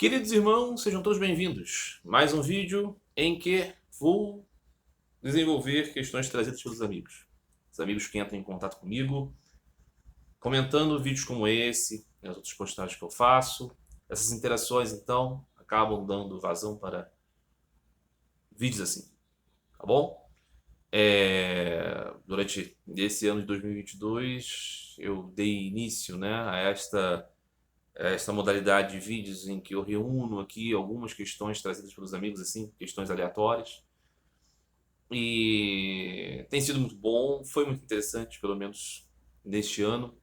Queridos irmãos, sejam todos bem-vindos. Mais um vídeo em que vou desenvolver questões trazidas pelos amigos. Os amigos que entram em contato comigo, comentando vídeos como esse, e as outras postagens que eu faço. Essas interações, então, acabam dando vazão para vídeos assim, tá bom? Durante esse ano de 2022, eu dei início, né, a esta modalidade de vídeos em que eu reúno aqui algumas questões trazidas pelos amigos, assim, questões aleatórias. E tem sido muito bom, foi muito interessante, pelo menos neste ano.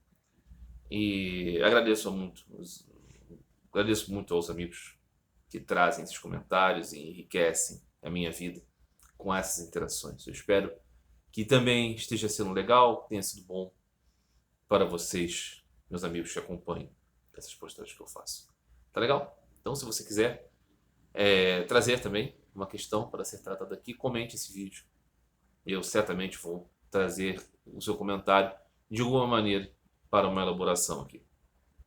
E agradeço muito aos amigos que trazem esses comentários e enriquecem a minha vida com essas interações. Eu espero que também esteja sendo legal, tenha sido bom para vocês, meus amigos que acompanham essas postagens que eu faço. Tá legal? Então, se você quiser trazer também uma questão para ser tratada aqui, comente esse vídeo. Eu certamente vou trazer o seu comentário de alguma maneira para uma elaboração aqui.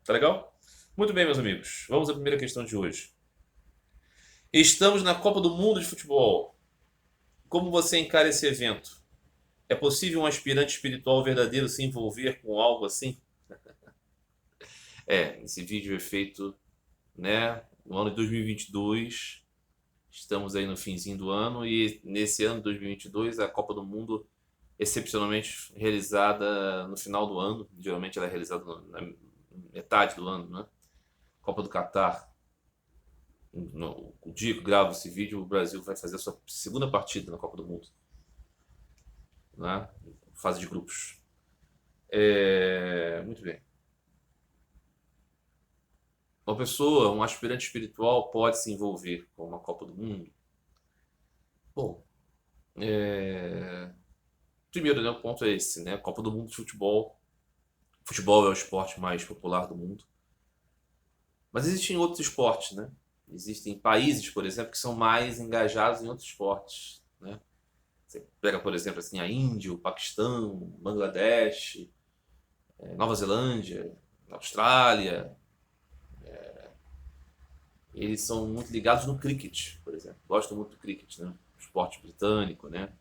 Tá legal? Muito bem, meus amigos. Vamos à primeira questão de hoje. Estamos na Copa do Mundo de Futebol. Como você encara esse evento? É possível um aspirante espiritual verdadeiro se envolver com algo assim? Esse vídeo é feito, né, no ano de 2022. Estamos aí no finzinho do ano e nesse ano de 2022 a Copa do Mundo excepcionalmente realizada no final do ano. Geralmente ela é realizada na metade do ano, né? Copa do Catar. O dia que eu gravo esse vídeo, o Brasil vai fazer a sua segunda partida na Copa do Mundo, né? Fase de grupos. Muito bem. Uma pessoa, um aspirante espiritual, pode se envolver com uma Copa do Mundo? Bom, primeiro, né, o ponto é esse, né? Copa do Mundo de futebol. Futebol é o esporte mais popular do mundo. Mas existem outros esportes, né? Existem países, por exemplo, que são mais engajados em outros esportes, né? Você pega, por exemplo, assim, a Índia, o Paquistão, Bangladesh, Nova Zelândia, Austrália. Eles são muito ligados no cricket, por exemplo. Gostam muito do cricket, né? Esporte britânico, né?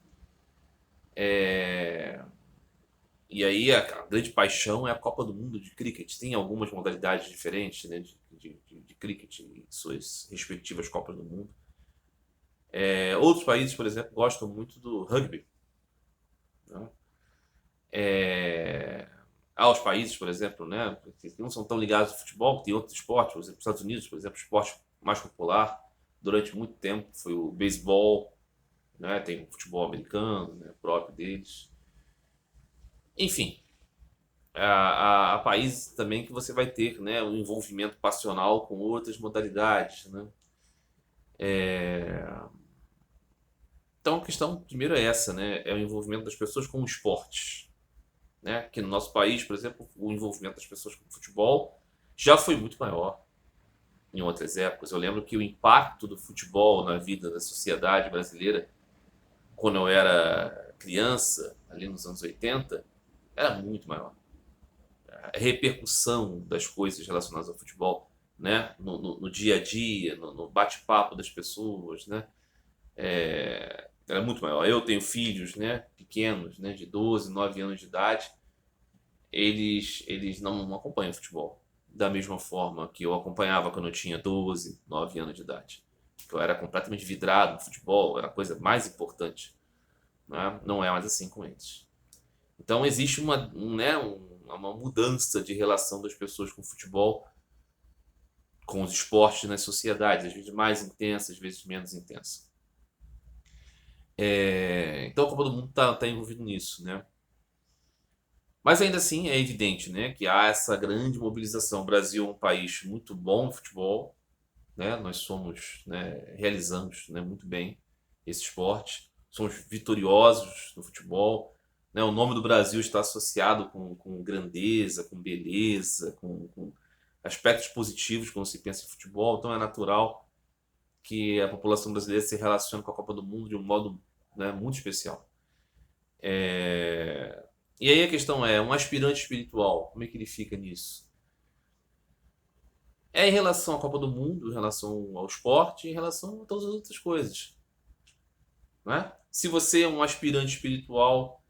E aí a grande paixão é a Copa do Mundo de cricket. Tem algumas modalidades diferentes, né, de cricket em suas respectivas Copas do Mundo. Outros países, por exemplo, gostam muito do rugby, né? Há os países, por exemplo, né, que não são tão ligados ao futebol, que tem outros esportes. Por exemplo, os Estados Unidos, por exemplo, o esporte mais popular durante muito tempo foi o beisebol, né? Tem o futebol americano, né, próprio deles. Enfim, há países também que você vai ter, né, um envolvimento passional com outras modalidades, né? Então a questão primeiro é essa, né? É o envolvimento das pessoas com o esporte, né? Que no nosso país, por exemplo, o envolvimento das pessoas com o futebol já foi muito maior em outras épocas. Eu lembro que o impacto do futebol na vida da sociedade brasileira, quando eu era criança, ali nos anos 80, era muito maior. A repercussão das coisas relacionadas ao futebol, né? No dia a dia, no bate-papo das pessoas, né? Era muito maior. Eu tenho filhos, né, pequenos, né, de 12, 9 anos de idade. Eles não acompanham futebol da mesma forma que eu acompanhava quando eu tinha 12, 9 anos de idade. Eu era completamente vidrado no futebol, era a coisa mais importante, né? Não é mais assim com eles. Então existe uma mudança de relação das pessoas com o futebol, com os esportes nas sociedades, às vezes mais intensa, às vezes menos intensa. Então a Copa do Mundo está envolvido nisso, né? Mas ainda assim é evidente, né, que há essa grande mobilização. O Brasil é um país muito bom no futebol, né? Nós somos, né, realizamos, né, muito bem esse esporte. Somos vitoriosos no futebol, né? O nome do Brasil está associado com grandeza, com beleza, com aspectos positivos quando se pensa em futebol. Então é natural que a população brasileira se relacione com a Copa do Mundo de um modo, né, muito especial. E aí a questão é, um aspirante espiritual, como é que ele fica nisso? É em relação à Copa do Mundo, em relação ao esporte, em relação a todas as outras coisas. Não é? Se você é um aspirante espiritual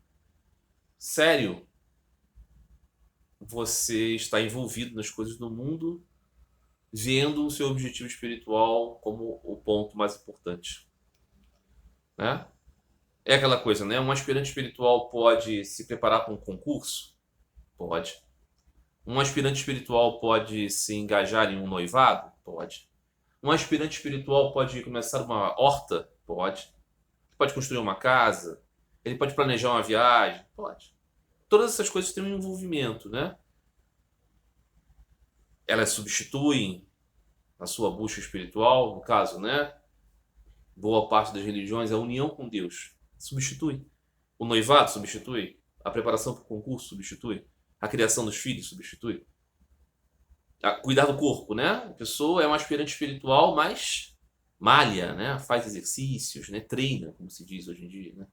sério, você está envolvido nas coisas do mundo, vendo o seu objetivo espiritual como o ponto mais importante. Né? É aquela coisa, né? Um aspirante espiritual pode se preparar para um concurso? Pode. Um aspirante espiritual pode se engajar em um noivado? Pode. Um aspirante espiritual pode começar uma horta? Pode. Pode construir uma casa? Ele pode planejar uma viagem? Pode. Todas essas coisas têm um envolvimento, né? Elas substituem a sua busca espiritual, no caso, né? Boa parte das religiões, a união com Deus substitui. O noivado substitui. A preparação para o concurso substitui. A criação dos filhos substitui. Cuidar do corpo, né? A pessoa é uma aspirante espiritual, mas malha, né? Faz exercícios, né? Treina, como se diz hoje em dia, né?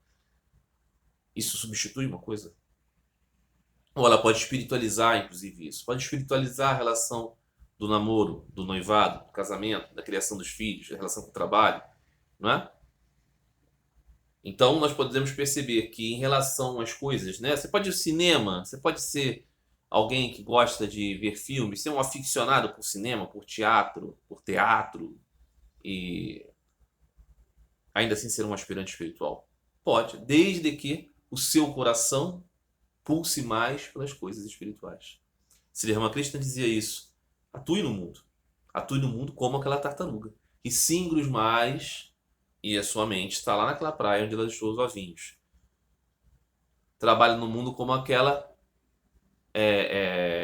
Isso substitui uma coisa? Ou ela pode espiritualizar, inclusive, isso. Pode espiritualizar a relação do namoro, do noivado, do casamento, da criação dos filhos, da relação com o trabalho, não é? Então, nós podemos perceber que em relação às coisas, né? Você pode ir ao cinema, você pode ser alguém que gosta de ver filmes, ser um aficionado por cinema, por teatro, e ainda assim ser um aspirante espiritual. Pode, desde que o seu coração pulse mais pelas coisas espirituais. Sri Ramakrishna dizia isso. Atue no mundo. Atue no mundo como aquela tartaruga. E singra os mares e a sua mente está lá naquela praia onde ela deixou os ovinhos. Trabalhe no mundo como aquela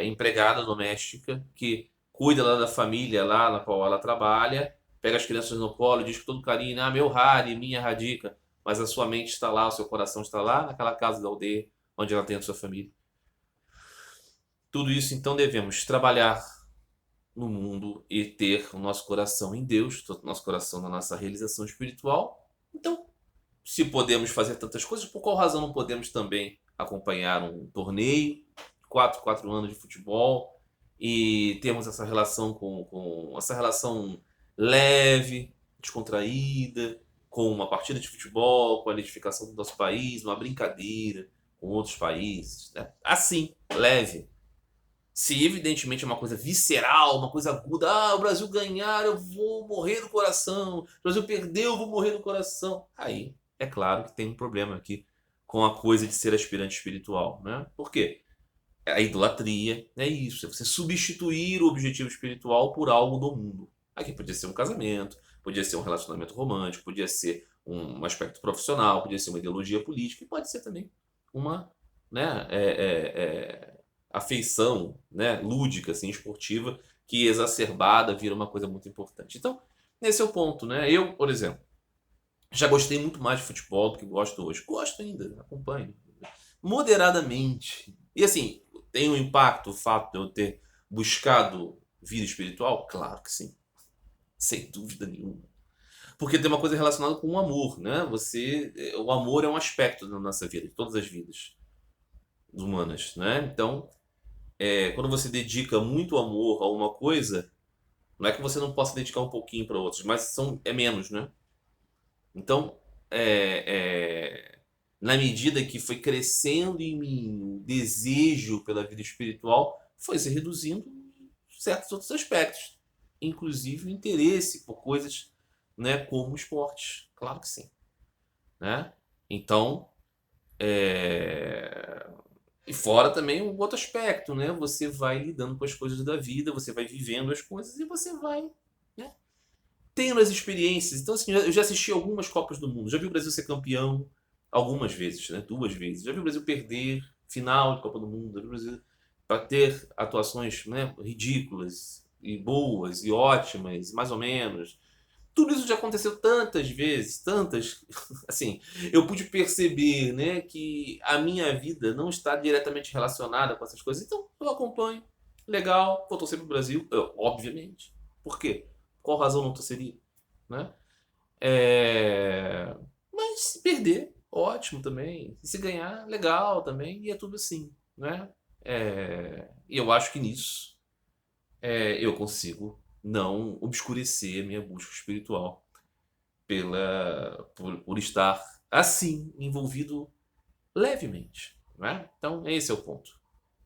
empregada doméstica que cuida lá da família lá na qual ela trabalha, pega as crianças no colo, diz com todo carinho, ah, meu Hari, minha Radhika, mas a sua mente está lá, o seu coração está lá naquela casa da aldeia onde ela tem a sua família. Tudo isso, então, devemos trabalhar no mundo e ter o nosso coração em Deus, o nosso coração na nossa realização espiritual. Então, se podemos fazer tantas coisas, por qual razão não podemos também acompanhar um torneio, 4 anos de futebol, e termos essa relação com essa relação leve, descontraída, com uma partida de futebol, com a identificação do nosso país, uma brincadeira com outros países, né? Assim, leve. Se evidentemente é uma coisa visceral, uma coisa aguda, o Brasil ganhar, eu vou morrer do coração, o Brasil perder, eu vou morrer do coração. Aí, é claro que tem um problema aqui com a coisa de ser aspirante espiritual, né? Por quê? A idolatria é isso, é você substituir o objetivo espiritual por algo do mundo. Aqui podia ser um casamento, podia ser um relacionamento romântico, podia ser um aspecto profissional, podia ser uma ideologia política e pode ser também uma, né, afeição, né, lúdica, assim, esportiva, que exacerbada vira uma coisa muito importante. Então, esse é o ponto, né? Eu, por exemplo, já gostei muito mais de futebol do que gosto hoje. Gosto ainda, acompanho. Moderadamente. E assim, tem um impacto o fato de eu ter buscado vida espiritual? Claro que sim. Sem dúvida nenhuma. Porque tem uma coisa relacionada com o amor, né? O amor é um aspecto da nossa vida, de todas as vidas humanas, né? Então, quando você dedica muito amor a uma coisa, não é que você não possa dedicar um pouquinho para outras, mas é menos, né? Então, na medida que foi crescendo em mim o desejo pela vida espiritual, foi se reduzindo em certos outros aspectos, inclusive o interesse por coisas, né, como esportes. Claro que sim, né? Então, e fora também um outro aspecto, né? Você vai lidando com as coisas da vida, você vai vivendo as coisas e você vai, né, tendo as experiências. Então, assim, eu já assisti algumas Copas do Mundo, já vi o Brasil ser campeão algumas vezes, né? 2 vezes. Já vi o Brasil perder final de Copa do Mundo, já vi o Brasil para ter atuações, né, ridículas e boas e ótimas, mais ou menos. Tudo isso já aconteceu tantas vezes, tantas, assim, eu pude perceber, né, que a minha vida não está diretamente relacionada com essas coisas. Então, eu acompanho, legal, vou torcer pro Brasil, obviamente. Por quê? Qual razão não torceria, né? Mas se perder, ótimo também. E se ganhar, legal também. E é tudo assim, né? E eu acho que nisso eu consigo não obscurecer a minha busca espiritual por estar assim envolvido levemente, né? Então esse é o ponto.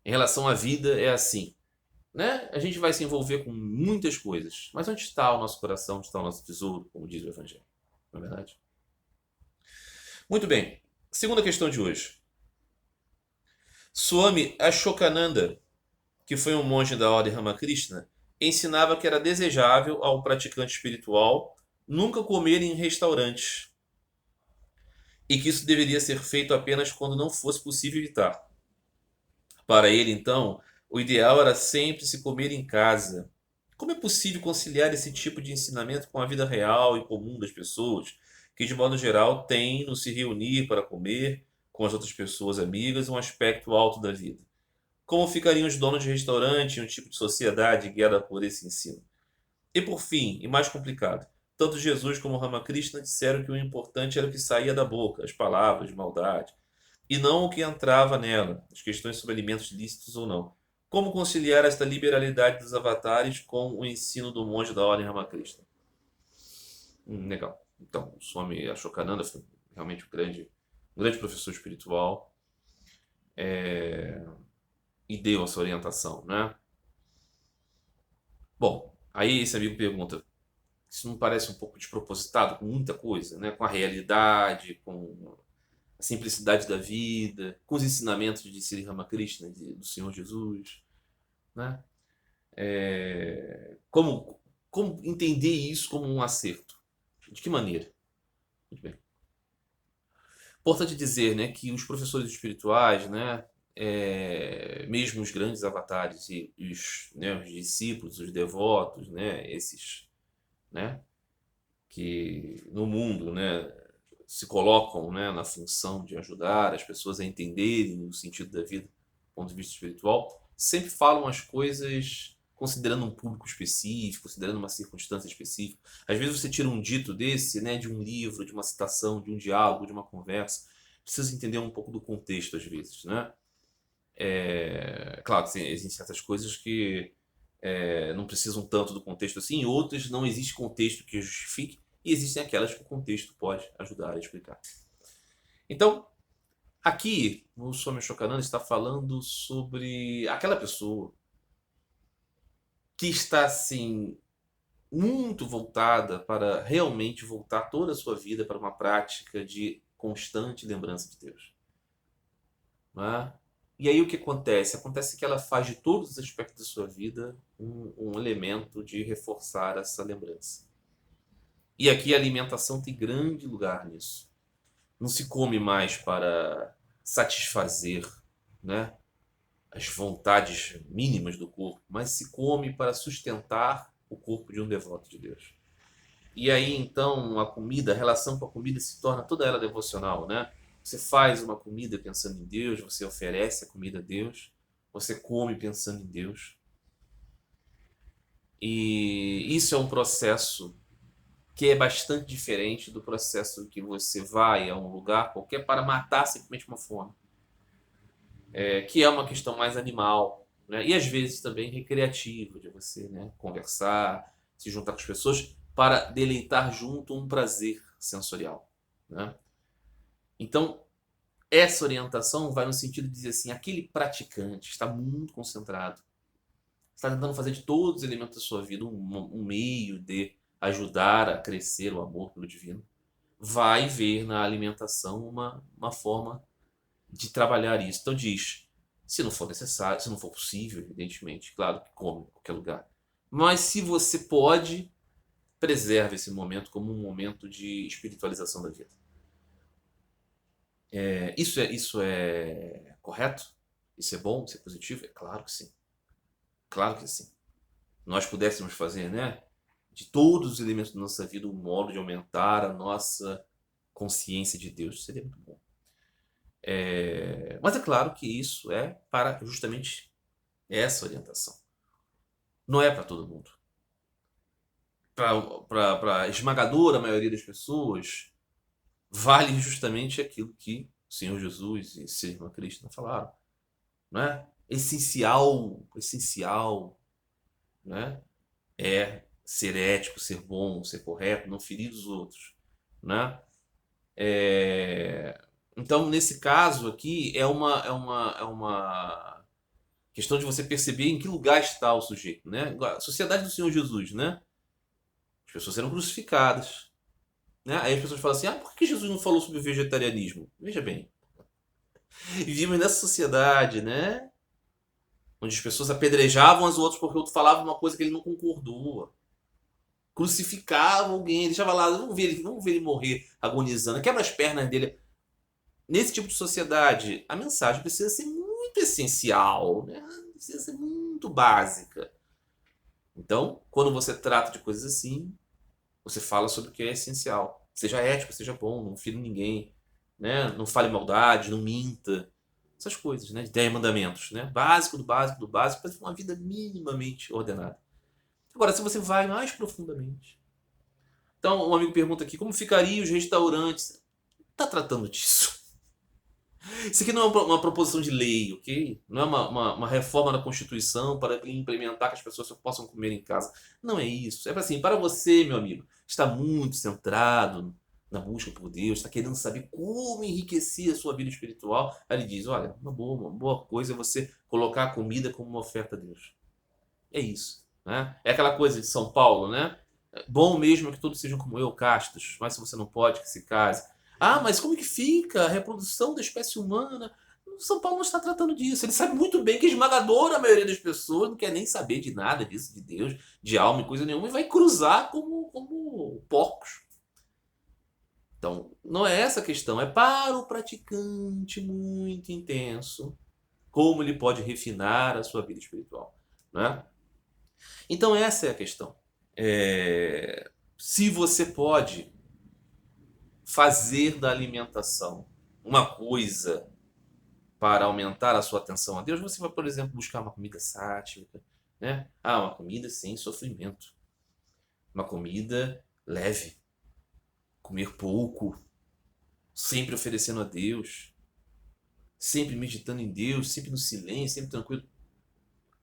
Em relação à vida é assim, né? A gente vai se envolver com muitas coisas, mas onde está o nosso coração, onde está o nosso tesouro, como diz o Evangelho, não é verdade? Muito bem. Segunda questão de hoje. Swami Ashokananda, que foi um monge da ordem Ramakrishna, ensinava que era desejável ao praticante espiritual nunca comer em restaurantes e que isso deveria ser feito apenas quando não fosse possível evitar. Para ele, então, o ideal era sempre se comer em casa. Como é possível conciliar esse tipo de ensinamento com a vida real e comum das pessoas, que de modo geral têm no se reunir para comer com as outras pessoas amigas um aspecto alto da vida? Como ficariam os donos de restaurante em um tipo de sociedade guiada por esse ensino? E por fim, e mais complicado, tanto Jesus como Ramakrishna disseram que o importante era o que saía da boca, as palavras de maldade, e não o que entrava nela, as questões sobre alimentos lícitos ou não. Como conciliar esta liberalidade dos avatares com o ensino do monge da ordem Ramakrishna? Legal. Então, o Swami Ashokananda foi realmente um grande professor espiritual, e deu essa orientação, né? Bom, aí esse amigo pergunta, isso não parece um pouco despropositado com muita coisa, né? Com a realidade, com a simplicidade da vida, com os ensinamentos de Sri Ramakrishna, do Senhor Jesus, né? Como entender isso como um acerto? De que maneira? Muito bem. Importante dizer, né, que os professores espirituais, né, mesmo os grandes avatares e os discípulos, os devotos, né, esses, né, que no mundo, né, se colocam, né, na função de ajudar as pessoas a entenderem o sentido da vida do ponto de vista espiritual, sempre falam as coisas considerando um público específico, considerando uma circunstância específica. Às vezes você tira um dito desse, né, de um livro, de uma citação, de um diálogo, de uma conversa, precisa entender um pouco do contexto às vezes, né? Claro que existem certas coisas que não precisam tanto do contexto assim, outras não existe contexto que justifique, e existem aquelas que o contexto pode ajudar a explicar. Então, aqui, o Swami Shokananda está falando sobre aquela pessoa que está, assim, muito voltada para realmente voltar toda a sua vida para uma prática de constante lembrança de Deus. Não é? E aí o que acontece? Acontece que ela faz de todos os aspectos da sua vida um elemento de reforçar essa lembrança. E aqui a alimentação tem grande lugar nisso. Não se come mais para satisfazer, né, as vontades mínimas do corpo, mas se come para sustentar o corpo de um devoto de Deus. E aí então a comida, a relação com a comida se torna toda ela devocional, né? Você faz uma comida pensando em Deus, você oferece a comida a Deus, você come pensando em Deus. E isso é um processo que é bastante diferente do processo que você vai a um lugar qualquer para matar simplesmente uma fome, que é uma questão mais animal, né? E às vezes também recreativa, de você, né, conversar, se juntar com as pessoas para deleitar junto um prazer sensorial, né? Então, essa orientação vai no sentido de dizer assim, aquele praticante está muito concentrado, está tentando fazer de todos os elementos da sua vida um meio de ajudar a crescer o amor pelo divino, vai ver na alimentação uma forma de trabalhar isso. Então diz, se não for necessário, se não for possível, evidentemente, claro que come em qualquer lugar. Mas se você pode, preserve esse momento como um momento de espiritualização da vida. Isso é correto? Isso é bom? Isso é positivo? É claro que sim. Claro que sim. Nós pudéssemos fazer, né, de todos os elementos da nossa vida um modo de aumentar a nossa consciência de Deus, seria muito bom. Mas é claro que isso é para justamente essa orientação. Não é para todo mundo. Para a esmagadora maioria das pessoas, vale justamente aquilo que o Senhor Jesus e Sri Krishna falaram. Não é? Essencial, né? É ser ético, ser bom, ser correto, não ferir os outros, né? Então, nesse caso aqui, é uma questão de você perceber em que lugar está o sujeito, né? A sociedade do Senhor Jesus, né? As pessoas eram crucificadas, né? Aí as pessoas falam assim, por que Jesus não falou sobre o vegetarianismo? Veja bem, vivemos nessa sociedade, né? Onde as pessoas apedrejavam as outras porque o outro falava uma coisa que ele não concordou. Crucificavam alguém, deixava lá, vamos ver ele morrer agonizando, quebra as pernas dele. Nesse tipo de sociedade, a mensagem precisa ser muito essencial, né? Precisa ser muito básica. Então, quando você trata de coisas assim, você fala sobre o que é essencial. Seja ético, seja bom, não fira ninguém, né? Não fale maldade, não minta. Essas coisas, né? De 10 mandamentos, né? Básico do básico do básico para ter uma vida minimamente ordenada. Agora, se você vai mais profundamente. Então, um amigo pergunta aqui, como ficariam os restaurantes? Está tratando disso. Isso aqui não é uma proposição de lei, ok? Não é uma reforma da Constituição para implementar que as pessoas só possam comer em casa. Não é isso. É assim, para você, meu amigo, está muito centrado na busca por Deus, está querendo saber como enriquecer a sua vida espiritual. Aí ele diz, olha, uma boa coisa é você colocar a comida como uma oferta a Deus. É isso. Né? É aquela coisa de São Paulo, né? Bom mesmo é que todos sejam como eu, castos, mas se você não pode, que se case. Mas como que fica a reprodução da espécie humana? O São Paulo não está tratando disso. Ele sabe muito bem que a esmagadora maioria das pessoas não quer nem saber de nada disso, de Deus, de alma e coisa nenhuma, e vai cruzar como porcos. Então, não é essa a questão. É para o praticante muito intenso como ele pode refinar a sua vida espiritual. Né? Então, essa é a questão. Se você pode fazer da alimentação uma coisa para aumentar a sua atenção a Deus, você vai, por exemplo, buscar uma comida sática, né? Uma comida sem sofrimento, uma comida leve, comer pouco, sempre oferecendo a Deus, sempre meditando em Deus, sempre no silêncio, sempre tranquilo.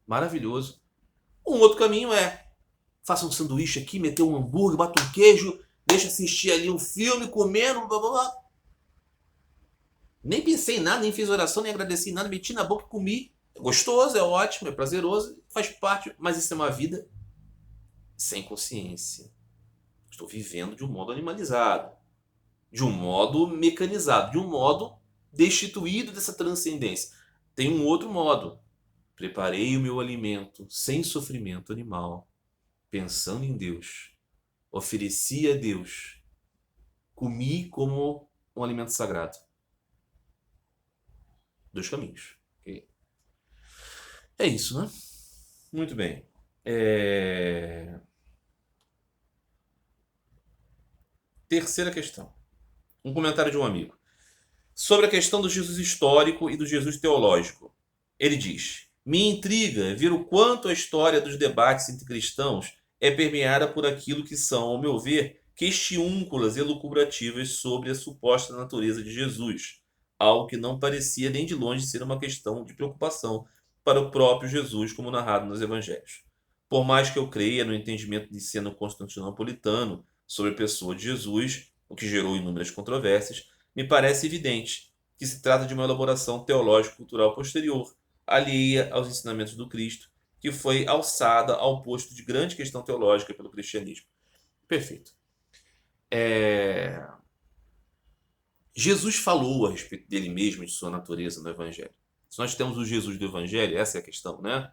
Maravilhoso. Um outro caminho é faça um sanduíche aqui, meter um hambúrguer, bata um queijo, deixa assistir ali um filme, comendo, blá blá blá. Nem pensei em nada, nem fiz oração, nem agradeci nada, meti na boca e comi. É gostoso, é ótimo, é prazeroso, faz parte, mas isso é uma vida sem consciência. Estou vivendo de um modo animalizado, de um modo mecanizado, de um modo destituído dessa transcendência. Tem um outro modo. Preparei o meu alimento sem sofrimento animal, pensando em Deus. Ofereci a Deus. Comi como um alimento sagrado. 2 caminhos. Okay? É isso, né? Muito bem. Terceira questão. Um comentário de um amigo. Sobre a questão do Jesus histórico e do Jesus teológico. Ele diz: me intriga ver o quanto a história dos debates entre cristãos é permeada por aquilo que são, ao meu ver, questiúnculas elucubrativas sobre a suposta natureza de Jesus, algo que não parecia nem de longe ser uma questão de preocupação para o próprio Jesus, como narrado nos evangelhos. Por mais que eu creia no entendimento de ensino constantinopolitano sobre a pessoa de Jesus, o que gerou inúmeras controvérsias, me parece evidente que se trata de uma elaboração teológico-cultural posterior, alheia aos ensinamentos do Cristo, que foi alçada ao posto de grande questão teológica pelo cristianismo. Perfeito. Jesus falou a respeito dele mesmo e de sua natureza no Evangelho. Se nós temos o Jesus do Evangelho, essa é a questão, né?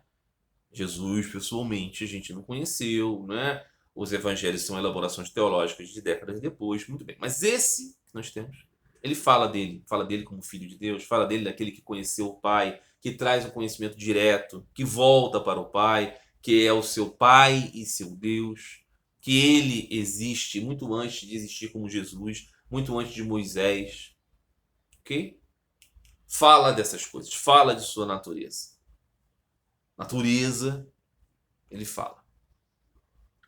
Jesus, pessoalmente, a gente não conheceu, né? Os evangelhos são elaborações teológicas de décadas depois, muito bem. Mas esse que nós temos, ele fala dele como filho de Deus, fala dele daquele que conheceu o Pai, que traz o conhecimento direto, que volta para o Pai, que é o seu Pai e seu Deus, que ele existe muito antes de existir como Jesus, muito antes de Moisés, ok? Fala dessas coisas, fala de sua natureza. Natureza, ele fala.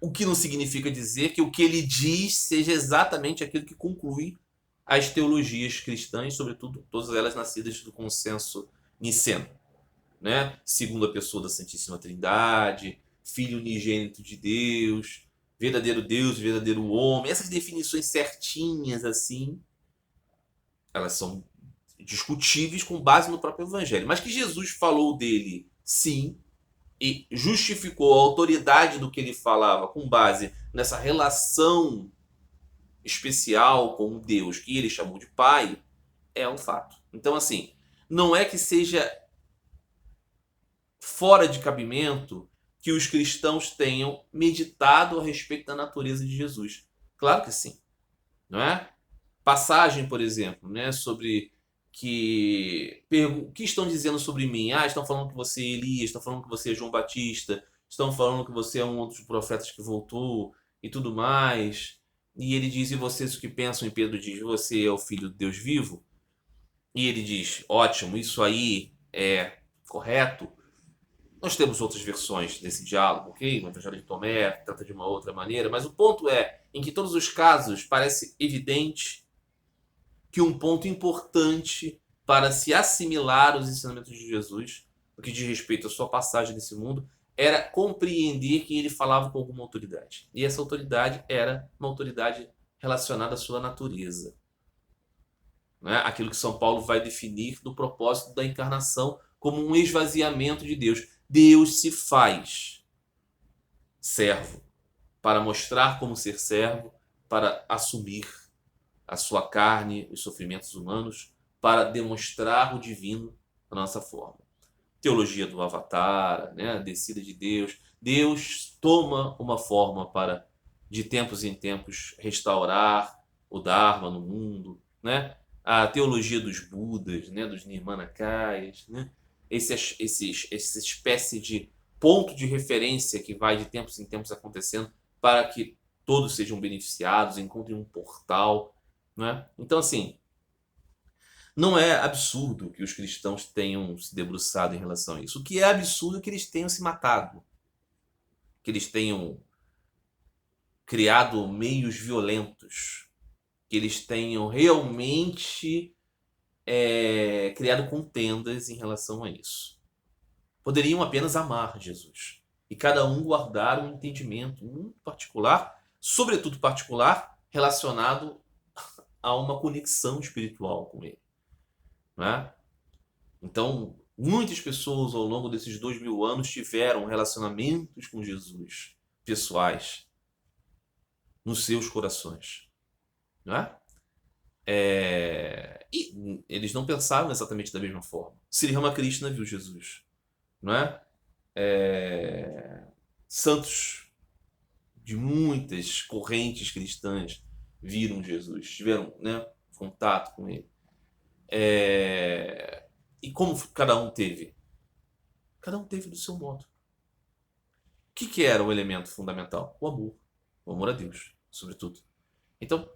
O que não significa dizer que o que ele diz seja exatamente aquilo que conclui as teologias cristãs, sobretudo todas elas nascidas do consenso niceno, né? Segunda pessoa da Santíssima Trindade, Filho unigênito de Deus, verdadeiro Deus, verdadeiro homem, essas definições certinhas assim, elas são discutíveis com base no próprio evangelho. Mas que Jesus falou dele, sim, e justificou a autoridade do que ele falava com base nessa relação especial com Deus, que ele chamou de Pai, é um fato. Então, assim, não é que seja fora de cabimento que os cristãos tenham meditado a respeito da natureza de Jesus. Claro que sim, não é? Passagem, por exemplo, né, sobre o que estão dizendo sobre mim? Ah, estão falando que você é Elias, estão falando que você é João Batista, estão falando que você é um dos profetas que voltou e tudo mais. E ele diz: e vocês o que pensam? E Pedro diz: você é o filho de Deus vivo? E ele diz: ótimo, isso aí é correto. Nós temos outras versões desse diálogo, ok? O Evangelho de Tomé trata de uma outra maneira, mas o ponto é, em que todos os casos parece evidente que um ponto importante para se assimilar os ensinamentos de Jesus, no que diz respeito à sua passagem nesse mundo, era compreender que ele falava com alguma autoridade. E essa autoridade era uma autoridade relacionada à sua natureza. Né? Aquilo que São Paulo vai definir do propósito da encarnação como um esvaziamento de Deus. Deus se faz servo para mostrar como ser servo, para assumir a sua carne, os sofrimentos humanos, para demonstrar o divino na nossa forma. Teologia do Avatar, né? A descida de Deus. Deus toma uma forma para, de tempos em tempos, restaurar o Dharma no mundo, né? A teologia dos Budas, né? Dos Nirmanakayas, né? Essa espécie de ponto de referência que vai de tempos em tempos acontecendo para que todos sejam beneficiados, encontrem um portal, né? Então, assim, não é absurdo que os cristãos tenham se debruçado em relação a isso. O que é absurdo é que eles tenham se matado, que eles tenham criado meios violentos, que eles tenham realmente criado contendas em relação a isso. Poderiam apenas amar Jesus e cada um guardar um entendimento muito particular, sobretudo particular, relacionado a uma conexão espiritual com ele. Né? Então, muitas pessoas ao longo desses 2000 anos tiveram relacionamentos com Jesus, pessoais, nos seus corações. Né? E eles não pensavam exatamente da mesma forma. Sri Ramakrishna viu Jesus. Né? Santos de muitas correntes cristãs viram Jesus, tiveram, né, contato com ele. E como cada um teve? Cada um teve do seu modo. O que era o elemento fundamental? O amor. O amor a Deus, sobretudo. Então,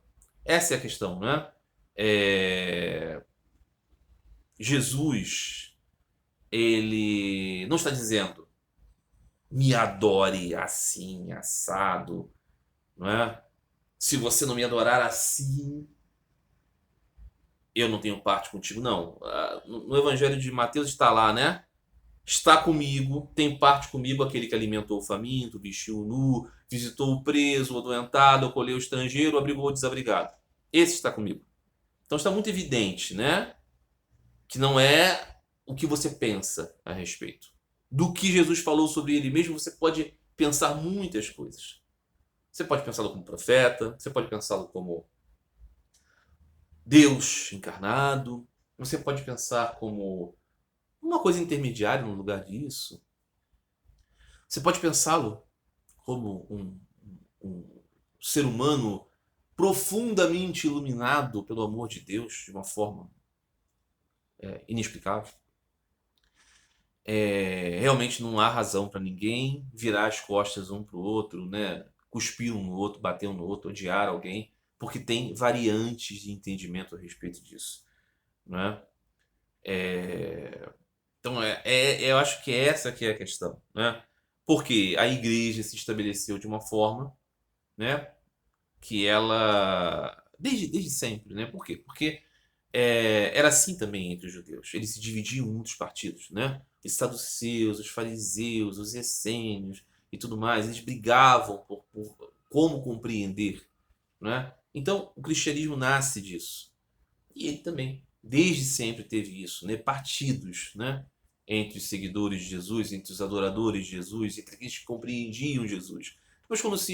essa é a questão, né? Jesus, ele não está dizendo me adore assim, assado, não é? Se você não me adorar assim, eu não tenho parte contigo, não. No Evangelho de Mateus está lá, né? Está comigo, tem parte comigo aquele que alimentou o faminto, vestiu o nu, visitou o preso, o adoentado, acolheu o estrangeiro, abrigou o desabrigado. Esse está comigo. Então está muito evidente, né? Que não é o que você pensa a respeito. Do que Jesus falou sobre ele mesmo, você pode pensar muitas coisas. Você pode pensá-lo como profeta, você pode pensá-lo como Deus encarnado, você pode pensar como uma coisa intermediária no lugar disso. Você pode pensá-lo como um ser humano profundamente iluminado pelo amor de Deus de uma forma inexplicável. Realmente não há razão para ninguém virar as costas um para o outro, né? Cuspir um no outro, bater um no outro, odiar alguém, porque tem variantes de entendimento a respeito disso. Né? Então, eu acho que essa que é a questão. Né? Porque a igreja se estabeleceu de uma forma, né, que ela... Desde sempre. Né? Por quê? Porque era assim também entre os judeus. Eles se dividiam em muitos partidos. Né? Os saduceus, os fariseus, os essênios e tudo mais. Eles brigavam como compreender, não é? Então, o cristianismo nasce disso. E ele também, desde sempre, teve isso, né? Partidos, né? Entre os seguidores de Jesus, entre os adoradores de Jesus, entre aqueles que compreendiam Jesus. Depois, quando se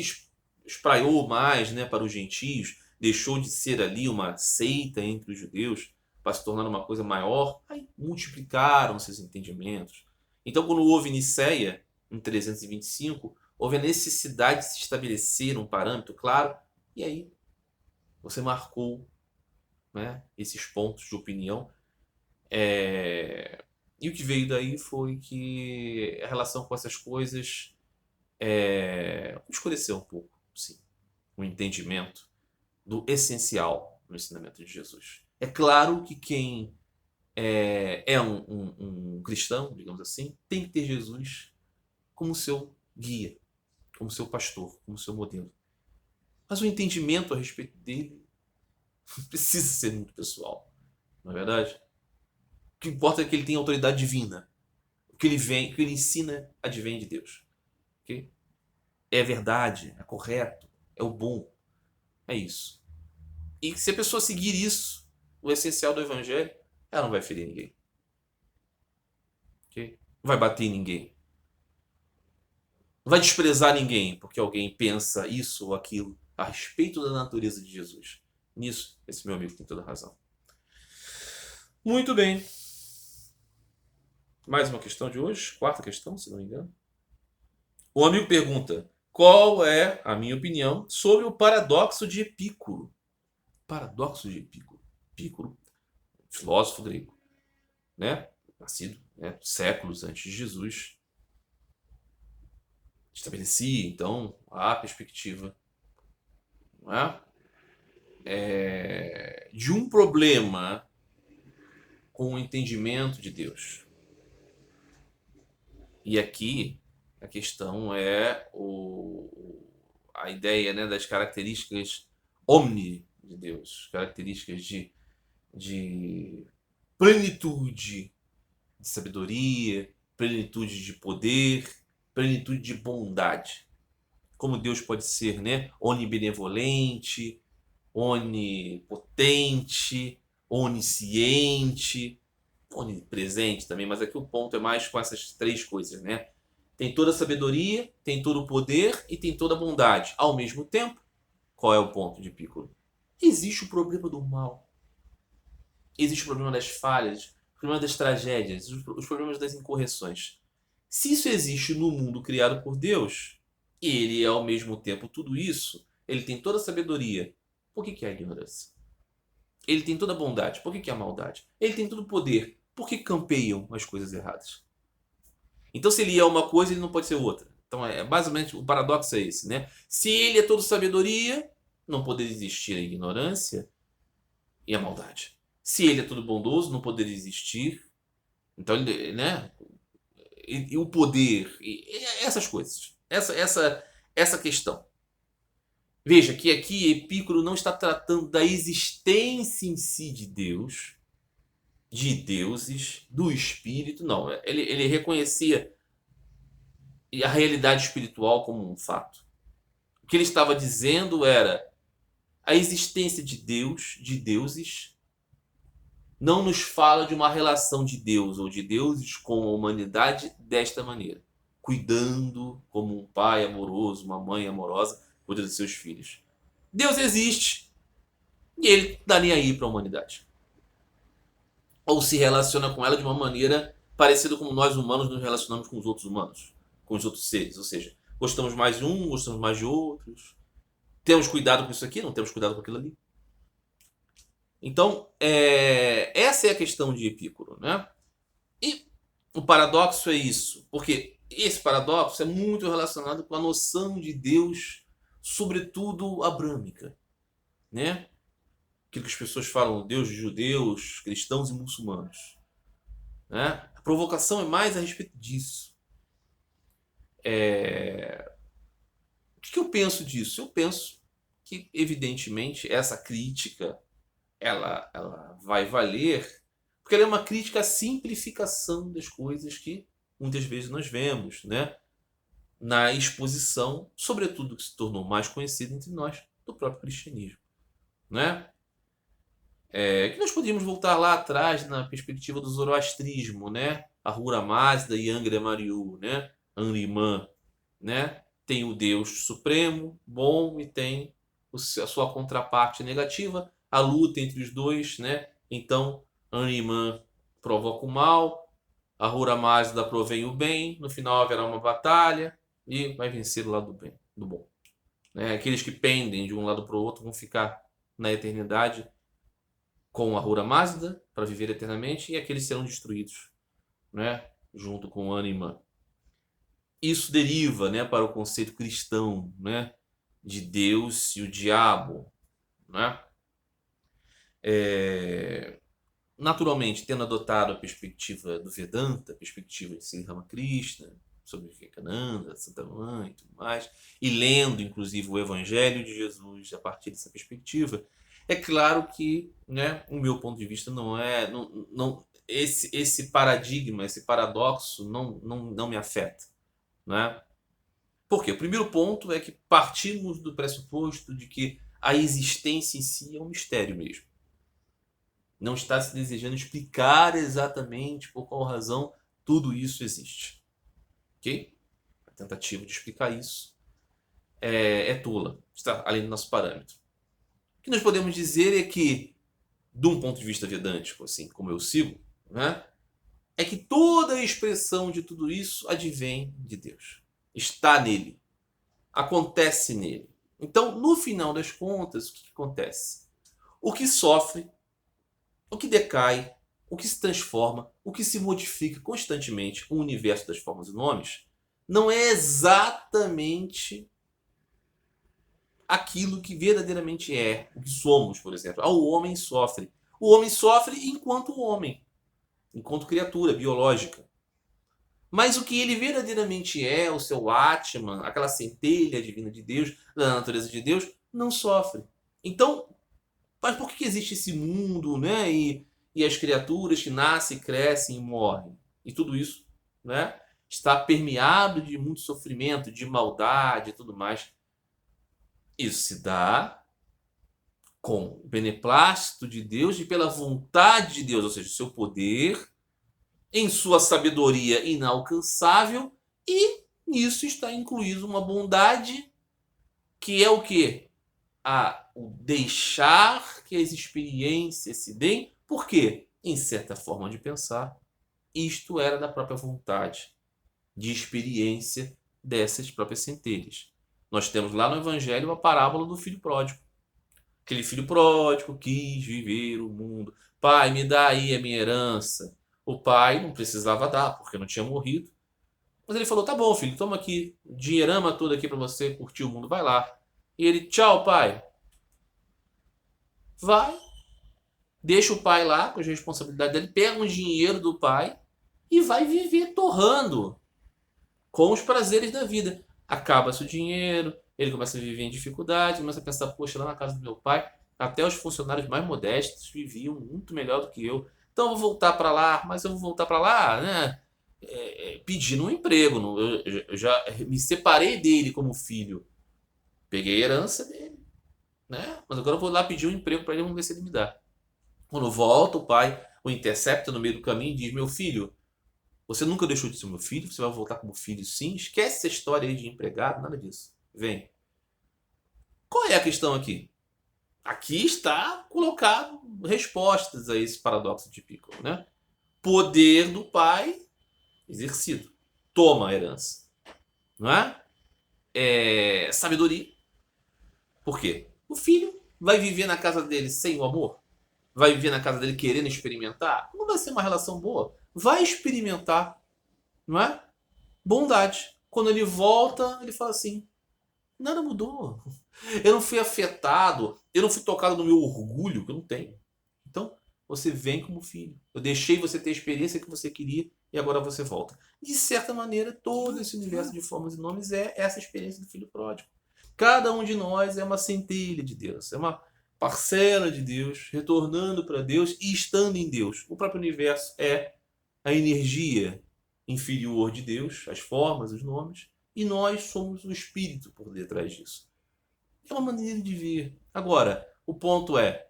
espraiou mais, né, para os gentios, deixou de ser ali uma seita entre os judeus, para se tornar uma coisa maior, aí multiplicaram-se os entendimentos. Então, quando houve Nicéia, em 325, houve a necessidade de se estabelecer um parâmetro claro, e aí você marcou, né, esses pontos de opinião. E o que veio daí foi que a relação com essas coisas escureceu um pouco, sim, o entendimento do essencial no ensinamento de Jesus. É claro que quem é um cristão, digamos assim, tem que ter Jesus como seu guia, como seu pastor, como seu modelo. Mas o entendimento a respeito dele precisa ser muito pessoal, não é verdade? O que importa é que ele tem autoridade divina. O que ele ensina advém de Deus. Okay? É verdade, é correto, é o bom. É isso. E se a pessoa seguir isso, o essencial do evangelho, ela não vai ferir ninguém. Okay? Não vai bater em ninguém. Não vai desprezar ninguém porque alguém pensa isso ou aquilo a respeito da natureza de Jesus. Nisso, esse meu amigo tem toda a razão. Muito bem. Mais uma questão de hoje, quarta questão, se não me engano. O amigo pergunta: qual é a minha opinião sobre o paradoxo de Epicuro? Paradoxo de Epicuro. Epicuro, filósofo grego, né? Nascido, né, séculos antes de Jesus. Estabelecia, então, a perspectiva, não é? De um problema com o entendimento de Deus. E aqui a questão é a ideia, né, das características omni de Deus, características de plenitude de sabedoria, plenitude de poder, plenitude de bondade. Como Deus pode ser, né, onibenevolente, onipotente, onisciente, onipresente também, mas aqui o ponto é mais com essas três coisas, né? Tem toda a sabedoria, tem todo o poder e tem toda a bondade. Ao mesmo tempo, qual é o ponto de Epicuro? Existe o problema do mal. Existe o problema das falhas, o problema das tragédias, os problemas das incorreções. Se isso existe no mundo criado por Deus, e ele é ao mesmo tempo tudo isso, ele tem toda a sabedoria, por que há ignorância? Ele tem toda a bondade, por que há maldade? Ele tem todo o poder, por que campeiam as coisas erradas? Então, se ele é uma coisa, ele não pode ser outra. Então, basicamente, o paradoxo é esse, né? Se ele é toda sabedoria, não poderia existir a ignorância e a maldade. Se ele é todo bondoso, não poderia existir. Então, né? E o poder, e essas coisas. Essa questão. Veja que aqui Epicuro não está tratando da existência em si de Deus, de deuses, do espírito, não. Ele reconhecia a realidade espiritual como um fato. O que ele estava dizendo era a existência de Deus, de deuses, não nos fala de uma relação de Deus ou de deuses com a humanidade desta maneira, cuidando como um pai amoroso, uma mãe amorosa cuida dos seus filhos. Deus existe e ele não dá nem aí para a humanidade. Ou se relaciona com ela de uma maneira parecida como nós humanos nos relacionamos com os outros humanos, com os outros seres. Ou seja, gostamos mais de um, gostamos mais de outros. Temos cuidado com isso aqui, não temos cuidado com aquilo ali. Então, essa é a questão de Epicuro, né? E o paradoxo é isso, porque esse paradoxo é muito relacionado com a noção de Deus, sobretudo abrâmica, né? Aquilo que as pessoas falam, Deus de judeus, cristãos e muçulmanos, né? A provocação é mais a respeito disso. O que eu penso disso? Eu penso que, evidentemente, essa crítica ela vai valer porque ela é uma crítica à simplificação das coisas que muitas vezes nós vemos, né? na exposição, sobretudo que se tornou mais conhecido entre nós, do próprio cristianismo, né? Que nós podíamos voltar lá atrás na perspectiva do zoroastrismo, né? Ahura Mazda e Angra Mariu, né? Ahriman, né? Tem o Deus supremo, bom, e tem a sua contraparte negativa, a luta entre os dois, né? Então, Ahriman provoca o mal, Ahura Mazda provém o bem, no final haverá uma batalha e vai vencer o lado do bem, do bom. Né? Aqueles que pendem de um lado para o outro vão ficar na eternidade com Ahura Mazda para viver eternamente, e aqueles serão destruídos, né? Junto com Ahriman. Isso deriva, né, para o conceito cristão, né, de Deus e o diabo, né? Naturalmente, tendo adotado a perspectiva do Vedanta, a perspectiva de Sri Ramakrishna, sobre Vivekananda, Santa Mãe e tudo mais, e lendo, inclusive, o Evangelho de Jesus a partir dessa perspectiva, é claro que, né, o meu ponto de vista esse paradigma, esse paradoxo não me afeta, né? Por quê? O primeiro ponto é que partimos do pressuposto de que a existência em si é um mistério mesmo. Não está se desejando explicar exatamente por qual razão tudo isso existe. Ok? A tentativa de explicar isso é tola, está além do nosso parâmetro. O que nós podemos dizer é que, de um ponto de vista vedântico, assim como eu sigo, né, é que toda a expressão de tudo isso advém de Deus. Está nele. Acontece nele. Então, no final das contas, o que acontece? O que sofre, o que decai, o que se transforma, o que se modifica constantemente, o universo das formas e nomes, não é exatamente aquilo que verdadeiramente é, o que somos, por exemplo. O homem sofre. O homem sofre enquanto homem, enquanto criatura biológica. Mas o que ele verdadeiramente é, o seu Atman, aquela centelha divina de Deus, da natureza de Deus, não sofre. Então, mas por que existe esse mundo, né? E as criaturas que nascem, crescem e morrem? E tudo isso, né, está permeado de muito sofrimento, de maldade e tudo mais. Isso se dá com o beneplácito de Deus e pela vontade de Deus, ou seja, o seu poder, em sua sabedoria inalcançável, e nisso está incluído uma bondade que é o quê? O deixar que as experiências se deem, porque, em certa forma de pensar, isto era da própria vontade de experiência dessas próprias centelhas. Nós temos lá no Evangelho a parábola do filho pródigo. Aquele filho pródigo quis viver o mundo. Pai, me dá aí a minha herança. O pai não precisava dar, porque não tinha morrido. Mas ele falou, tá bom, filho, toma aqui, dinheirama todo aqui para você curtir o mundo, vai lá. E ele, tchau, pai. Vai, deixa o pai lá com as responsabilidades dele, pega um dinheiro do pai e vai viver torrando com os prazeres da vida. Acaba-se o dinheiro, ele começa a viver em dificuldade, começa a pensar, poxa, lá na casa do meu pai, até os funcionários mais modestos viviam muito melhor do que eu. Então eu vou voltar para lá, mas eu vou voltar para lá, né? Pedindo um emprego. Eu já me separei dele como filho. Peguei a herança dele, né? Mas agora eu vou lá pedir um emprego para ele, vamos ver se ele me dá. Quando volta, o pai o intercepta no meio do caminho e diz, meu filho, você nunca deixou de ser meu filho, você vai voltar como filho sim, esquece essa história aí de empregado, nada disso. Vem. Qual é a questão aqui? Aqui está colocado respostas a esse paradoxo de Piccolo, né? Poder do pai exercido. Toma a herança. Não é? Sabedoria. Por quê? O filho vai viver na casa dele sem o amor? Vai viver na casa dele querendo experimentar? Não vai ser uma relação boa. Vai experimentar. Não é? Bondade. Quando ele volta, ele fala assim, nada mudou. Eu não fui afetado. Eu não fui tocado no meu orgulho, que eu não tenho. Então, você vem como filho. Eu deixei você ter a experiência que você queria e agora você volta. De certa maneira, todo esse universo de formas e nomes é essa experiência do filho pródigo. Cada um de nós é uma centelha de Deus. É uma parcela de Deus retornando para Deus e estando em Deus. O próprio universo é a energia inferior de Deus, as formas, os nomes, e nós somos o espírito por detrás disso. É uma maneira de ver. Agora, o ponto é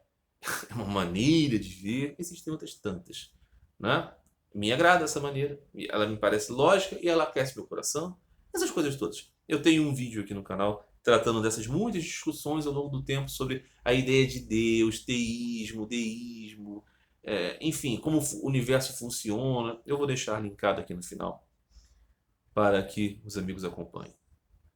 uma maneira de ver, existem outras tantas, né? Me agrada essa maneira, ela me parece lógica e ela aquece meu coração, essas coisas todas. Eu tenho um vídeo aqui no canal tratando dessas muitas discussões ao longo do tempo sobre a ideia de Deus, teísmo, deísmo, enfim, como o universo funciona. Eu vou deixar linkado aqui no final para que os amigos acompanhem.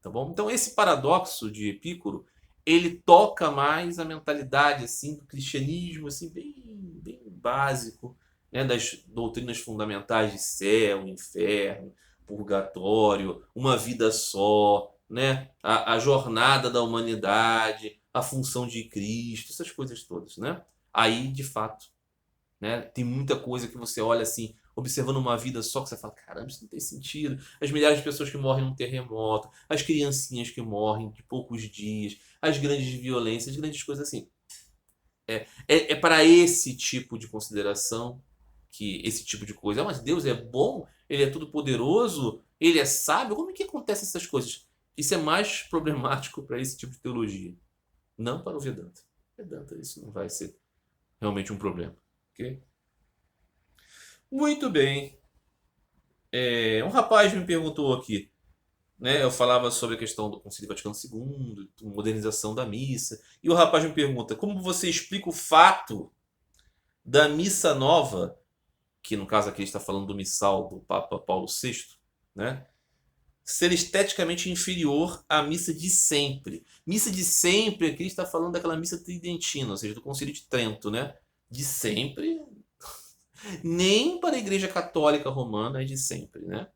Tá bom? Então esse paradoxo de Epicuro, ele toca mais a mentalidade assim do cristianismo assim bem básico, né, das doutrinas fundamentais de céu, inferno, purgatório, uma vida só, né, a jornada da humanidade, a função de Cristo, essas coisas todas, né? Aí, de fato, né, tem muita coisa que você olha assim, observando uma vida só, que você fala, caramba, isso não tem sentido. As milhares de pessoas que morrem num terremoto, as criancinhas que morrem de poucos dias, as grandes violências, as grandes coisas assim. É para esse tipo de consideração que esse tipo de coisa, mas Deus é bom, ele é todo poderoso, ele é sábio, como é que acontecem essas coisas? Isso é mais problemático para esse tipo de teologia, não para o Vedanta. Vedanta, isso não vai ser realmente um problema, ok? Muito bem. Um rapaz me perguntou aqui, né? Eu falava sobre a questão do Concílio Vaticano II, modernização da missa, e o rapaz me pergunta: como você explica o fato da missa nova, que no caso aqui ele está falando do missal do Papa Paulo VI, né? Ser esteticamente inferior à missa de sempre. Missa de sempre, aqui ele está falando daquela missa tridentina, ou seja, do Concílio de Trento, né? De sempre, nem para a Igreja Católica Romana é de sempre, né?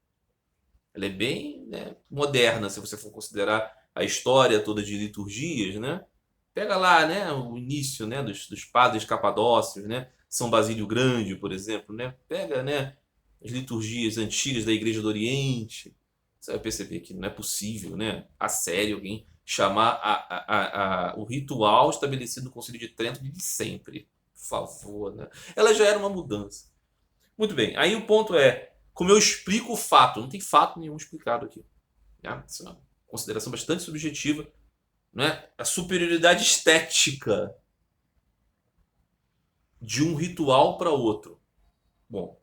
Ela é bem, né, moderna, se você for considerar a história toda de liturgias, né? Pega lá, né, o início, né, dos padres capadócios, né? São Basílio Grande, por exemplo, né? Pega, né, as liturgias antigas da Igreja do Oriente. Você vai perceber que não é possível, né, a sério alguém chamar o ritual estabelecido no Concílio de Trento de sempre. Por favor, né? Ela já era uma mudança. Muito bem, aí o ponto é como eu explico o fato. Não tem fato nenhum explicado aqui, né? Isso é uma consideração bastante subjetiva, né? A superioridade estética de um ritual para outro. Bom,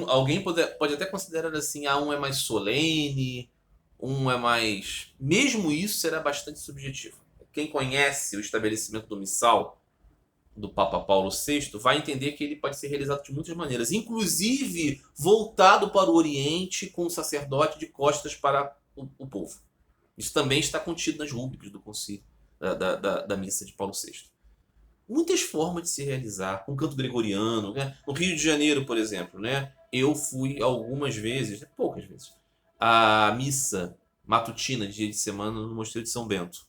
alguém pode até considerar assim, um é mais solene, um é mais... Mesmo isso será bastante subjetivo. Quem conhece o estabelecimento do missal do Papa Paulo VI, vai entender que ele pode ser realizado de muitas maneiras, inclusive voltado para o Oriente com o sacerdote de costas para o povo. Isso também está contido nas rúbricas do concílio, da missa de Paulo VI. Muitas formas de se realizar, com canto gregoriano, né? No Rio de Janeiro, por exemplo, né? Eu fui algumas vezes, poucas vezes, à missa matutina de dia de semana no Mosteiro de São Bento.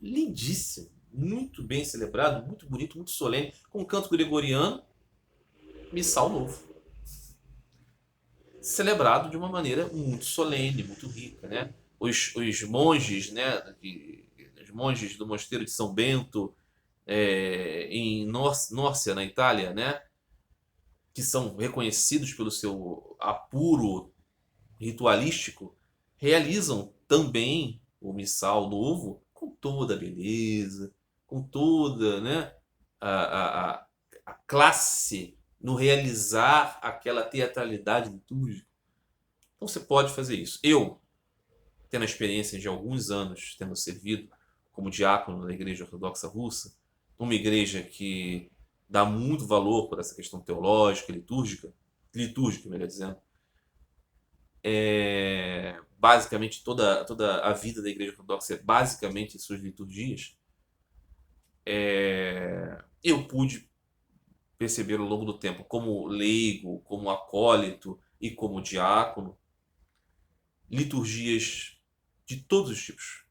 Lindíssimo, muito bem celebrado, muito bonito, muito solene, com canto gregoriano, missal novo. Celebrado de uma maneira muito solene, muito rica, né? Os monges, né? Os monges do Mosteiro de São Bento, em Nórcia, na Itália, né? Que são reconhecidos pelo seu apuro ritualístico, realizam também o missal novo com toda a beleza, com toda, né, a classe no realizar aquela teatralidade litúrgica. Então você pode fazer isso. Eu, tendo a experiência de alguns anos tendo servido como diácono na Igreja Ortodoxa Russa, uma igreja que dá muito valor por essa questão teológica, litúrgica, melhor dizendo, basicamente toda a vida da Igreja Ortodoxa é basicamente suas liturgias. Eu pude perceber ao longo do tempo, como leigo, como acólito e como diácono, liturgias de todos os tipos.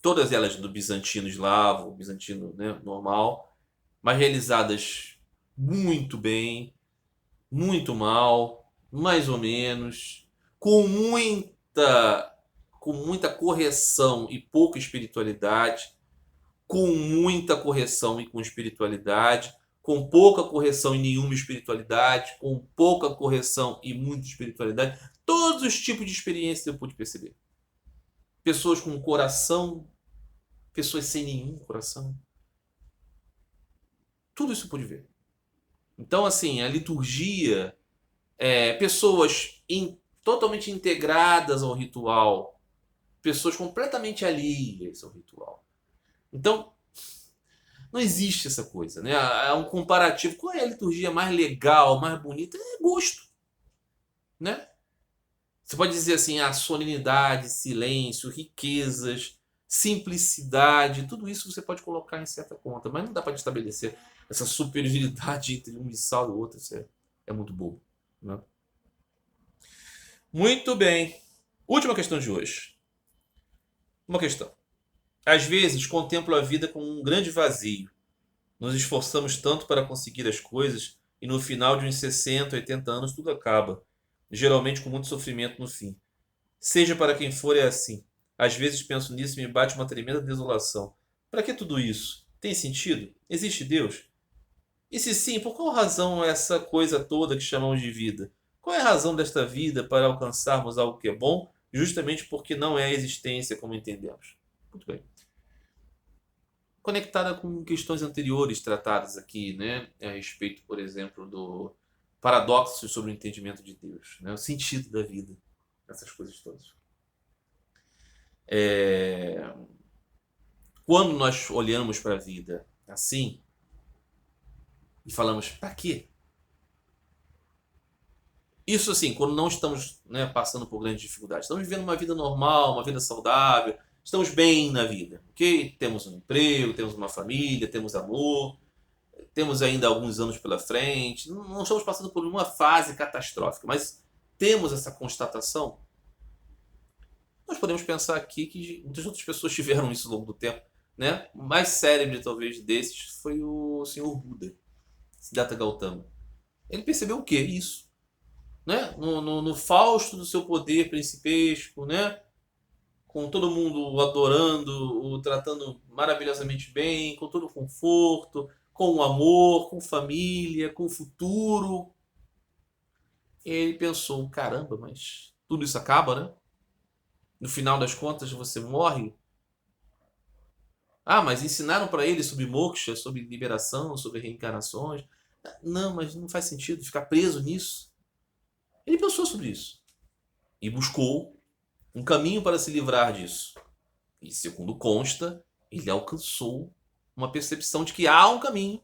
Todas elas do bizantino eslavo, bizantino, né, normal, mas realizadas muito bem, muito mal, mais ou menos, com muita correção e pouca espiritualidade, com muita correção e com espiritualidade, com pouca correção e nenhuma espiritualidade, com pouca correção e muita espiritualidade. Todos os tipos de experiência eu pude perceber. Pessoas com coração, pessoas sem nenhum coração. Tudo isso eu pude ver. Então, assim, a liturgia, pessoas totalmente integradas ao ritual, pessoas completamente alheias ao ritual. Então, não existe essa coisa, né? É um comparativo. Qual é a liturgia mais legal, mais bonita? É gosto, né? Você pode dizer assim, a solenidade, silêncio, riquezas, simplicidade, tudo isso você pode colocar em certa conta, mas não dá para estabelecer essa superioridade entre um missal e o outro. Isso é muito bobo, né? Muito bem. Última questão de hoje. Uma questão. Às vezes contemplo a vida com um grande vazio. Nos esforçamos tanto para conseguir as coisas e no final de uns 60, 80 anos tudo acaba, geralmente com muito sofrimento no fim. Seja para quem for, é assim. Às vezes penso nisso e me bate uma tremenda desolação. Para que tudo isso? Tem sentido? Existe Deus? E se sim, por qual razão essa coisa toda que chamamos de vida? Qual é a razão desta vida para alcançarmos algo que é bom, justamente porque não é a existência como entendemos? Muito bem. Conectada com questões anteriores tratadas aqui, né? A respeito, por exemplo, do paradoxo sobre o entendimento de Deus, né? O sentido da vida, essas coisas todas. Quando nós olhamos para a vida assim e falamos, para quê? Isso assim, quando não estamos, né, passando por grandes dificuldades. Estamos vivendo uma vida normal, uma vida saudável, estamos bem na vida, ok? Temos um emprego, temos uma família, temos amor, temos ainda alguns anos pela frente, não estamos passando por uma fase catastrófica, mas temos essa constatação. Nós podemos pensar aqui que muitas outras pessoas tiveram isso ao longo do tempo, né? O mais célebre, talvez, desses foi o Senhor Buda, Siddhartha Gautama. Ele percebeu o quê? Isso. Né? No fausto do seu poder principesco, né? Com todo mundo o adorando, o tratando maravilhosamente bem, com todo o conforto, com o amor, com família, com o futuro. E ele pensou, caramba, mas tudo isso acaba, né? No final das contas você morre. Ah, mas ensinaram para ele sobre moksha, sobre liberação, sobre reencarnações. Não, mas não faz sentido ficar preso nisso. Ele pensou sobre isso e buscou um caminho para se livrar disso. E segundo consta, ele alcançou uma percepção de que há um caminho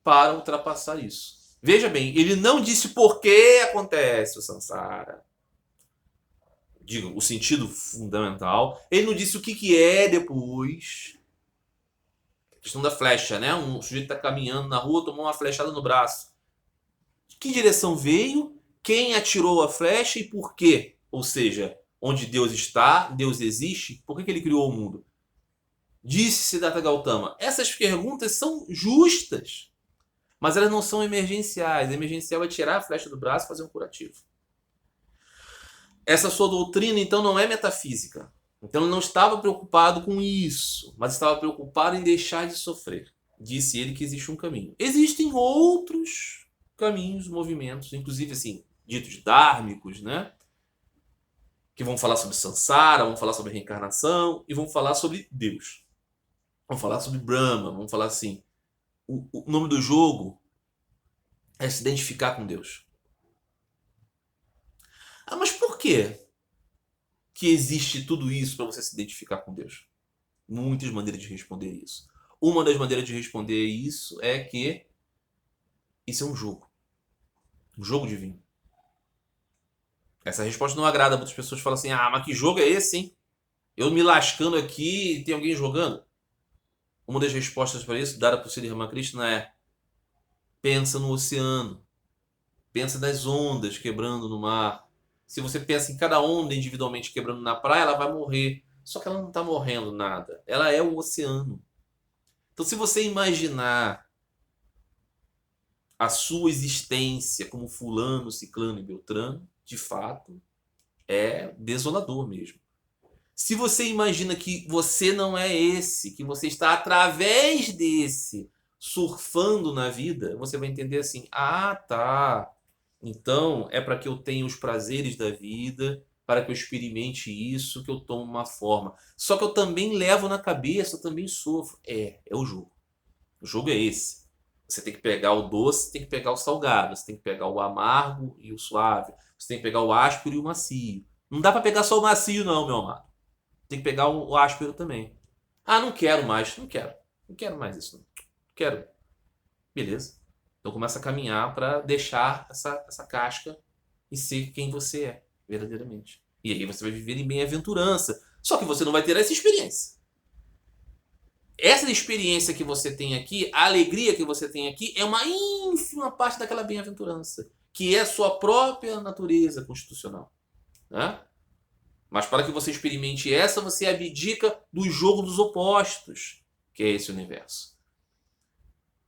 para ultrapassar isso. Veja bem, ele não disse por que acontece o samsara. Digo, o sentido fundamental. Ele não disse o que é depois. A questão da flecha, né? Um sujeito está caminhando na rua, tomou uma flechada no braço. De que direção veio? Quem atirou a flecha e por quê? Ou seja, onde Deus está, Deus existe, por que ele criou o mundo? Disse Siddhartha Gautama, essas perguntas são justas, mas elas não são emergenciais. A emergencial é tirar a flecha do braço e fazer um curativo. Essa sua doutrina, então, não é metafísica. Então, ele não estava preocupado com isso, mas estava preocupado em deixar de sofrer. Disse ele que existe um caminho. Existem outros caminhos, movimentos, inclusive, assim, ditos dármicos, né? Que vão falar sobre samsara, vão falar sobre reencarnação e vão falar sobre Deus. Vão falar sobre Brahma, vão falar assim. O nome do jogo é se identificar com Deus. Ah, mas por quê que existe tudo isso para você se identificar com Deus? Muitas maneiras de responder isso. Uma das maneiras de responder isso é que isso é um jogo divino. Essa resposta não agrada a muitas pessoas. Falam assim, ah, mas que jogo é esse, hein? Eu me lascando aqui e tem alguém jogando? Uma das respostas para isso, dada por Sri Ramakrishna, é pensa no oceano. Pensa nas ondas quebrando no mar. Se você pensa em cada onda individualmente quebrando na praia, ela vai morrer. Só que ela não está morrendo nada. Ela é o oceano. Então, se você imaginar a sua existência como fulano, ciclano e beltrano, de fato, é desolador mesmo. Se você imagina que você não é esse, que você está através desse, surfando na vida, você vai entender assim: ah, tá. Então é para que eu tenha os prazeres da vida, para que eu experimente isso, que eu tomo uma forma. Só que eu também levo na cabeça, eu também sofro. É o jogo. O jogo é esse. Você tem que pegar o doce, tem que pegar o salgado, você tem que pegar o amargo e o suave, você tem que pegar o áspero e o macio. Não dá para pegar só o macio, não, meu amado. Tem que pegar o áspero também. Ah, não quero mais, não quero. Não quero mais isso, não. Quero. Beleza. Então começa a caminhar para deixar essa casca e ser quem você é, verdadeiramente. E aí você vai viver em bem-aventurança. Só que você não vai ter essa experiência. Essa experiência que você tem aqui, a alegria que você tem aqui, é uma ínfima parte daquela bem-aventurança, que é a sua própria natureza constitucional. Né? Mas para que você experimente essa, você abdica do jogo dos opostos, que é esse universo.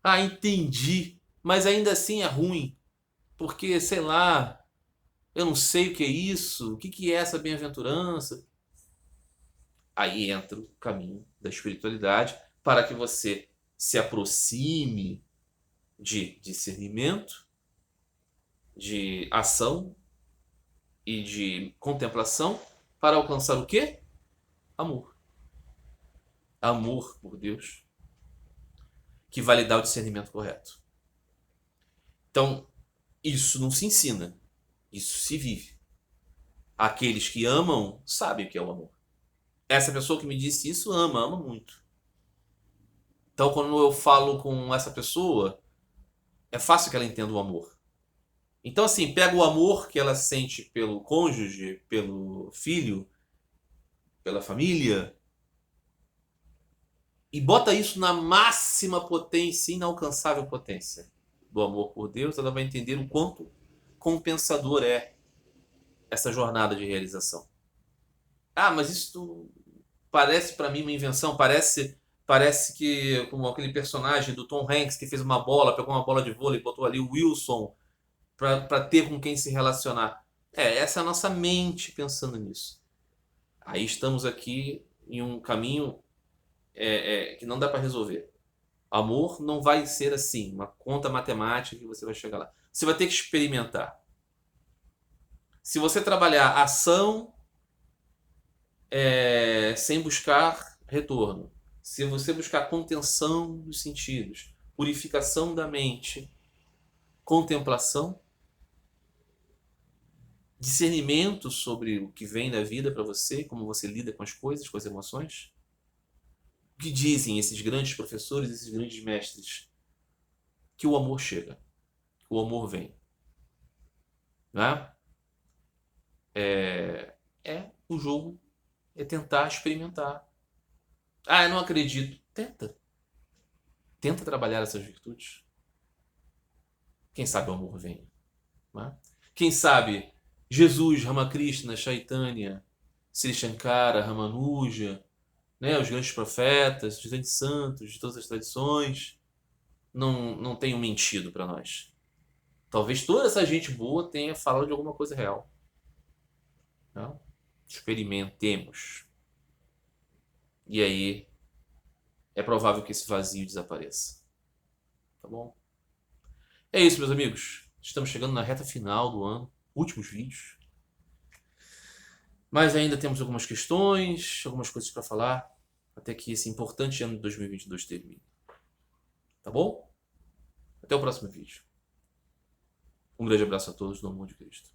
Ah, entendi. Mas ainda assim é ruim. Porque, sei lá, eu não sei o que é isso. O que é essa bem-aventurança? Aí entra o caminho da espiritualidade para que você se aproxime de discernimento, de ação e de contemplação para alcançar o quê? Amor. Amor por Deus, que vai lhe dar o discernimento correto. Então, isso não se ensina, isso se vive. Aqueles que amam sabem o que é o amor. Essa pessoa que me disse isso ama muito. Então, quando eu falo com essa pessoa, é fácil que ela entenda o amor. Então, assim, pega o amor que ela sente pelo cônjuge, pelo filho, pela família, e bota isso na máxima potência, inalcançável potência do amor por Deus, ela vai entender o quanto compensador é essa jornada de realização. Ah, mas isso parece para mim uma invenção, parece que como aquele personagem do Tom Hanks que fez uma bola, pegou uma bola de vôlei, botou ali o Wilson para ter com quem se relacionar. Essa é a nossa mente pensando nisso. Aí estamos aqui em um caminho que não dá para resolver. Amor não vai ser assim, uma conta matemática que você vai chegar lá. Você vai ter que experimentar. Se você trabalhar ação sem buscar retorno, se você buscar contenção dos sentidos, purificação da mente, contemplação, discernimento sobre o que vem da vida para você, como você lida com as coisas, com as emoções, o que dizem esses grandes professores, esses grandes mestres? Que o amor chega, que o amor vem. Né? O jogo é tentar experimentar. Ah, eu não acredito. Tenta. Tenta trabalhar essas virtudes. Quem sabe o amor vem. Né? Quem sabe Jesus, Ramakrishna, Chaitanya, Sri Shankara, Ramanuja, né, os grandes profetas, os grandes santos de todas as tradições, não tenham mentido para nós. Talvez toda essa gente boa tenha falado de alguma coisa real. Não? Experimentemos. E aí é provável que esse vazio desapareça. Tá bom? É isso, meus amigos. Estamos chegando na reta final do ano. Últimos vídeos. Mas ainda temos algumas questões, algumas coisas para falar, até que esse importante ano de 2022 termine. Tá bom? Até o próximo vídeo. Um grande abraço a todos no amor de Cristo.